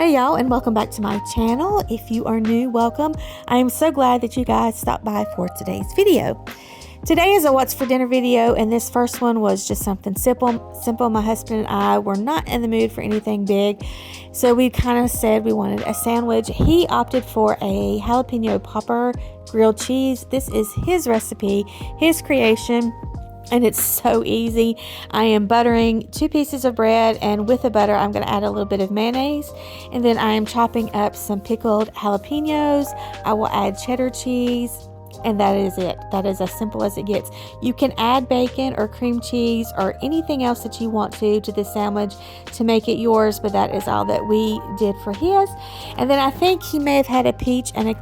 Hey y'all, and welcome back to my channel. If you are new, welcome. I am so glad that you guys stopped by for today's video. Today is a what's for dinner video, and this first one was just something simple. My husband and I were not in the mood for anything big, so we kind of said we wanted a sandwich. He opted for a jalapeno popper grilled cheese. This is his recipe, his creation. And it's so easy. I am buttering 2 pieces of bread, and with the butter I'm going to add a little bit of mayonnaise, and then I am chopping up some pickled jalapenos. I will add cheddar cheese, and that is it. That is as simple as it gets. You can add bacon or cream cheese or anything else that you want to this sandwich to make it yours, but that is all that we did for his. And then I think he may have had a peach and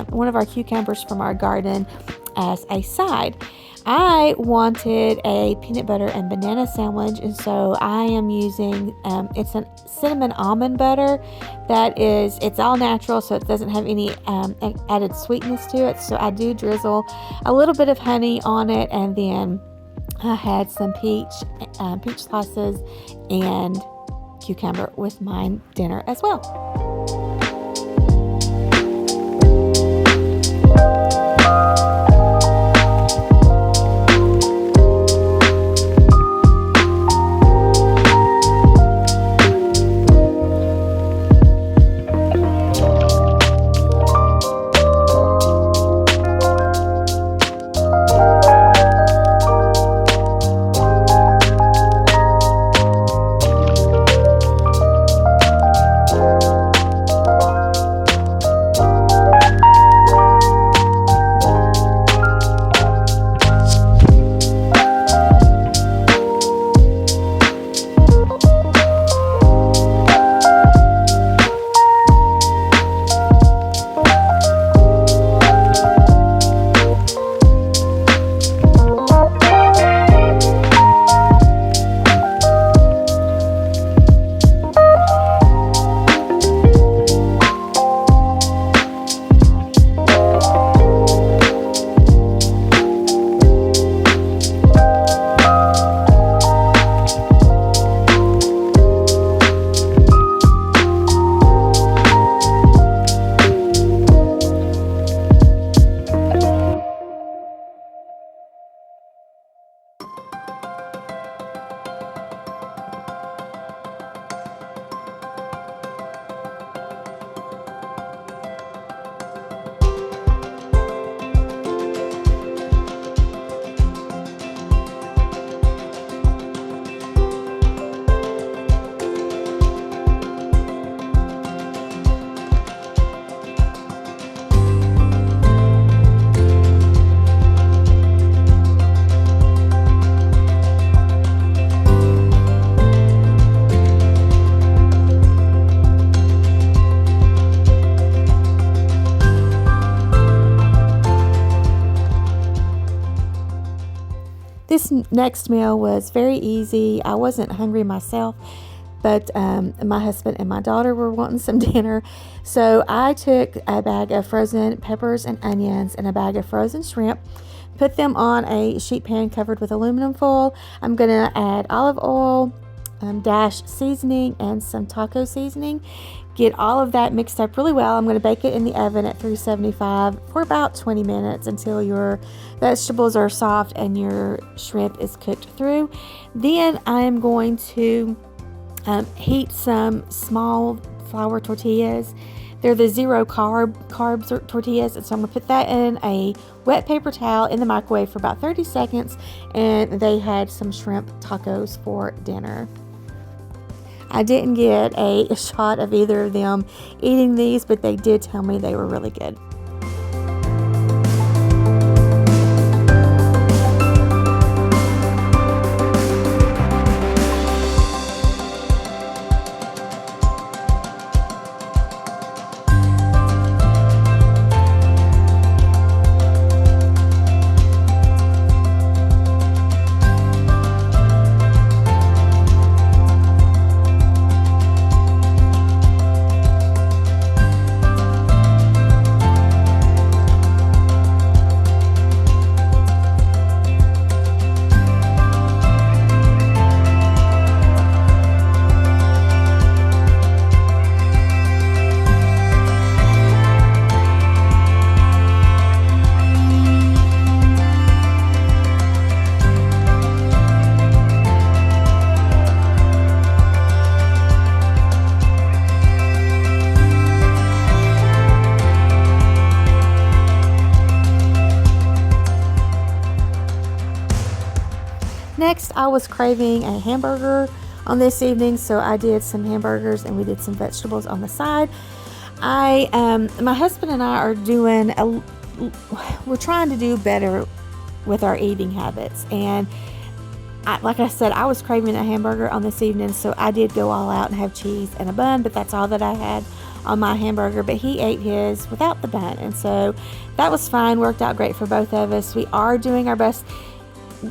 one of our cucumbers from our garden as a side. I wanted a peanut butter and banana sandwich, and so I am using, it's a cinnamon almond butter it's all natural, so it doesn't have any added sweetness to it. So I do drizzle a little bit of honey on it, and then I had some peach slices and cucumber with my dinner as well. This next meal was very easy. I wasn't hungry myself, but my husband and my daughter were wanting some dinner. So I took a bag of frozen peppers and onions and a bag of frozen shrimp, put them on a sheet pan covered with aluminum foil. I'm going to add olive oil, dash seasoning, and some taco seasoning. Get all of that mixed up really well. I'm going to bake it in the oven at 375 for about 20 minutes until your vegetables are soft and your shrimp is cooked through. Then I'm going to heat some small flour tortillas. They're the zero carbs tortillas, and so I'm going to put that in a wet paper towel in the microwave for about 30 seconds, and they had some shrimp tacos for dinner. I didn't get a shot of either of them eating these, but they did tell me they were really good. I was craving a hamburger on this evening, so I did some hamburgers and we did some vegetables on the side. My husband and I are we're trying to do better with our eating habits, and like I said, I was craving a hamburger on this evening, so I did go all out and have cheese and a bun, but that's all that I had on my hamburger. But he ate his without the bun, and so that was fine, worked out great for both of us. We are doing our best.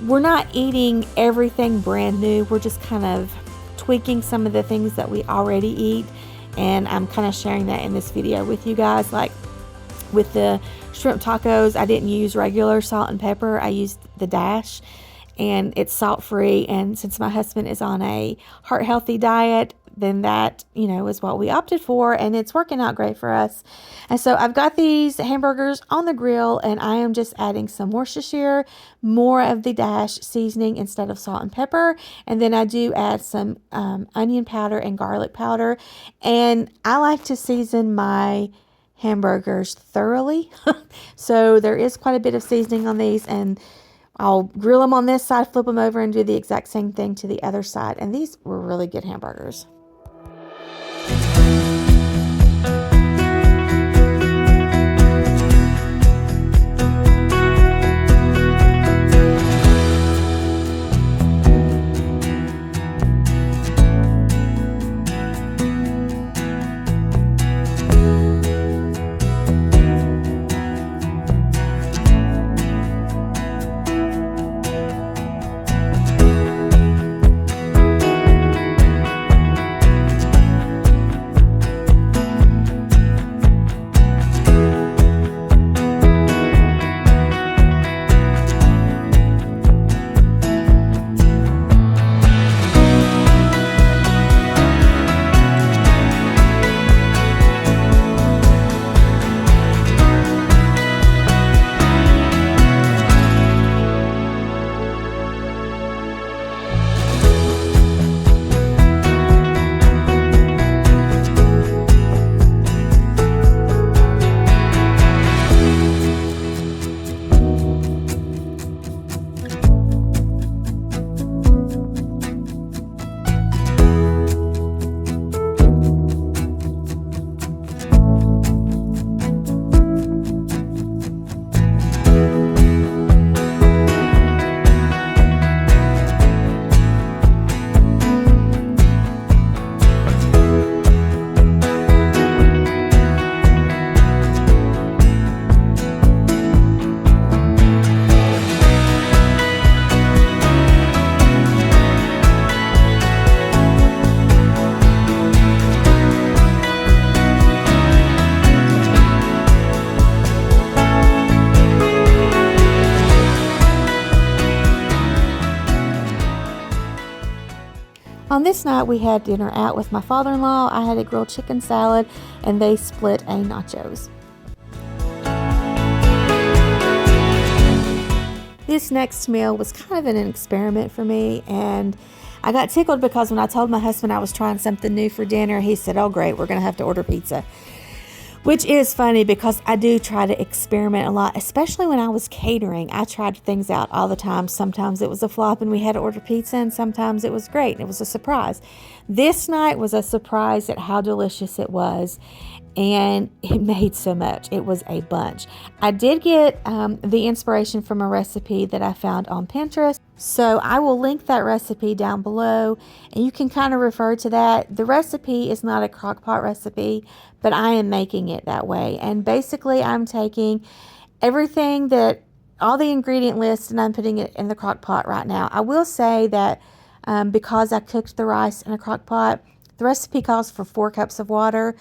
We're not eating everything brand new, we're just kind of tweaking some of the things that we already eat, and I'm kind of sharing that in this video with you guys. Like with the shrimp tacos, I didn't use regular salt and pepper, I used the dash, and it's salt free. And since my husband is on a heart healthy diet, then that, is what we opted for, and it's working out great for us. And so I've got these hamburgers on the grill, and I am just adding some Worcestershire, more of the dash seasoning instead of salt and pepper, and then I do add some onion powder and garlic powder. And I like to season my hamburgers thoroughly, so there is quite a bit of seasoning on these, and I'll grill them on this side, flip them over, and do the exact same thing to the other side. And these were really good hamburgers. On this night, we had dinner out with my father-in-law. I had a grilled chicken salad, and they split a nachos. This next meal was kind of an experiment for me, and I got tickled because when I told my husband I was trying something new for dinner, he said, "Oh great, we're going to have to order pizza." Which is funny because I do try to experiment a lot, especially when I was catering. I tried things out all the time. Sometimes it was a flop and we had to order pizza, and sometimes it was great and it was a surprise. This night was a surprise at how delicious it was, and it made so much. It was a bunch. I did get the inspiration from a recipe that I found on Pinterest, so I will link that recipe down below, and you can kind of refer to that. The recipe is not a crock pot recipe, but I am making it that way. And basically I'm taking everything all the ingredient list, and I'm putting it in the crock pot right now. I will say that because I cooked the rice in a crock pot, the recipe calls for 4 cups of water.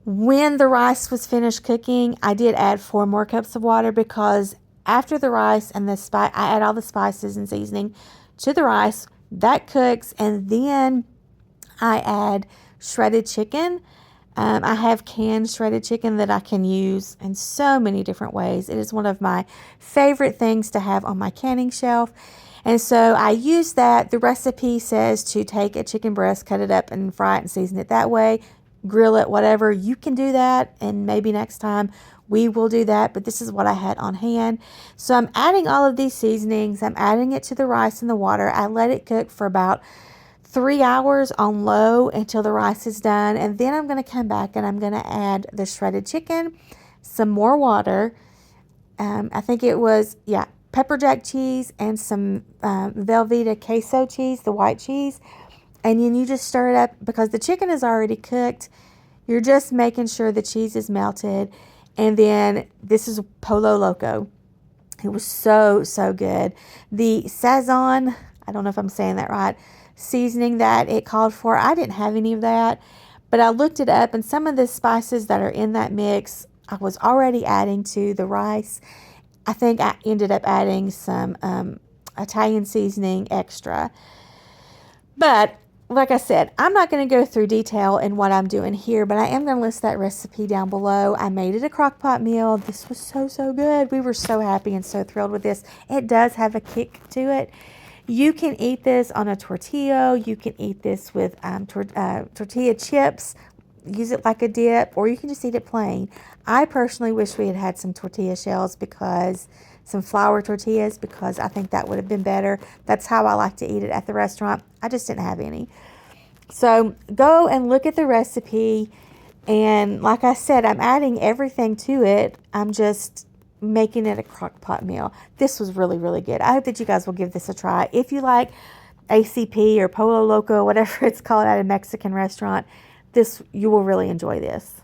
When the rice was finished cooking, I did add 4 more cups of water, because after the rice and I add all the spices and seasoning to the rice. That cooks, and then I add shredded chicken. I have canned shredded chicken that I can use in so many different ways. It is one of my favorite things to have on my canning shelf. And so I use that. The recipe says to take a chicken breast, cut it up and fry it and season it that way. grill it, whatever. You can do that, and maybe next time we will do that, but this is what I had on hand. So I'm adding all of these seasonings. I'm adding it to the rice and the water. I let it cook for about 3 hours on low until the rice is done, and then I'm going to come back and I'm going to add the shredded chicken, some more water. I think it was, yeah, pepper jack cheese and some Velveeta queso cheese, the white cheese. And then you just stir it up because the chicken is already cooked. You're just making sure the cheese is melted. And then this is Polo Loco. It was so, so good. The Sazon, I don't know if I'm saying that right, seasoning that it called for, I didn't have any of that. But I looked it up, and some of the spices that are in that mix, I was already adding to the rice. I think I ended up adding some Italian seasoning extra. But like I said, I'm not going to go through detail in what I'm doing here, but I am going to list that recipe down below. I made it a crock pot meal. This was so, so good. We were so happy and so thrilled with this. It does have a kick to it. You can eat this on a tortilla. You can eat this with tortilla chips. Use it like a dip, or you can just eat it plain. I personally wish we had had some tortilla shells, because some flour tortillas, because I think that would have been better. That's how I like to eat it at the restaurant. I just didn't have any. So go and look at the recipe, and like I said, I'm adding everything to it. I'm just making it a crock pot meal. This was really, really good. I hope that you guys will give this a try. If you like ACP or Polo Loco, whatever it's called at a Mexican restaurant, you will really enjoy this.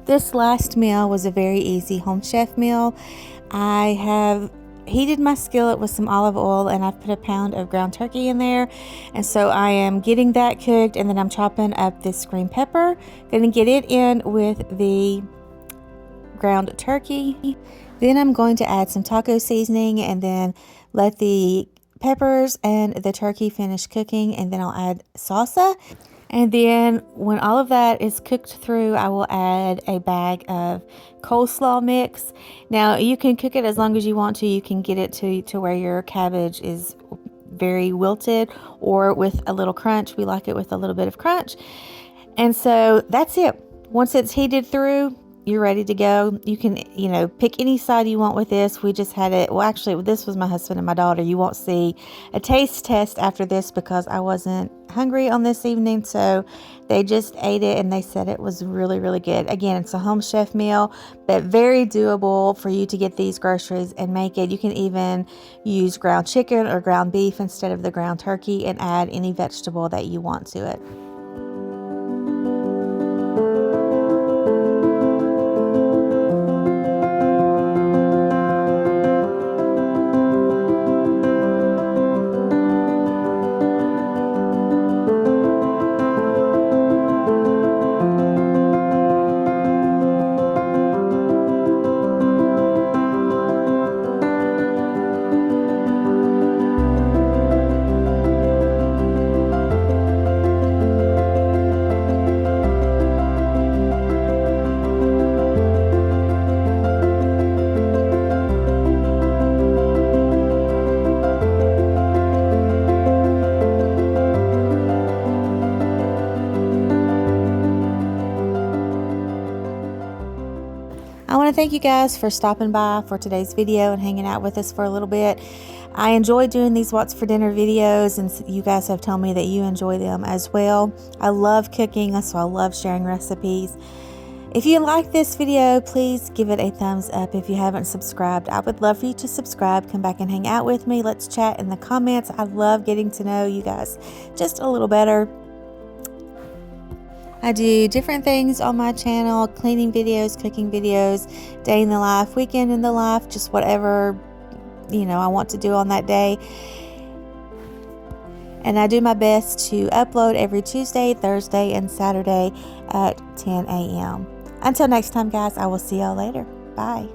This last meal was a very easy home chef meal. I have heated my skillet with some olive oil, and I've put a pound of ground turkey in there. And so I am getting that cooked, and then I'm chopping up this green pepper. Gonna get it in with the ground turkey. Then I'm going to add some taco seasoning, and then let the peppers and the turkey finish cooking, and then I'll add salsa. And then when all of that is cooked through, I will add a bag of coleslaw mix. Now, you can cook it as long as you want to. You can get it to where your cabbage is very wilted or with a little crunch. We like it with a little bit of crunch. And so that's it. Once it's heated through, you're ready to go. You can, pick any side you want with this. We just had it. Well, actually, this was my husband and my daughter. You won't see a taste test after this because I wasn't hungry on this evening. So they just ate it and they said it was really, really good. Again, it's a home chef meal, but very doable for you to get these groceries and make it. You can even use ground chicken or ground beef instead of the ground turkey and add any vegetable that you want to it. I want to thank you guys for stopping by for today's video and hanging out with us for a little bit. I enjoy doing these What's for Dinner videos, and you guys have told me that you enjoy them as well. I love cooking, so I love sharing recipes. If you like this video, please give it a thumbs up. If you haven't subscribed, I would love for you to subscribe. Come back and hang out with me. Let's chat in the comments. I love getting to know you guys just a little better. I do different things on my channel, cleaning videos, cooking videos, day in the life, weekend in the life, just whatever, I want to do on that day. And I do my best to upload every Tuesday, Thursday, and Saturday at 10 a.m. Until next time, guys, I will see y'all later. Bye.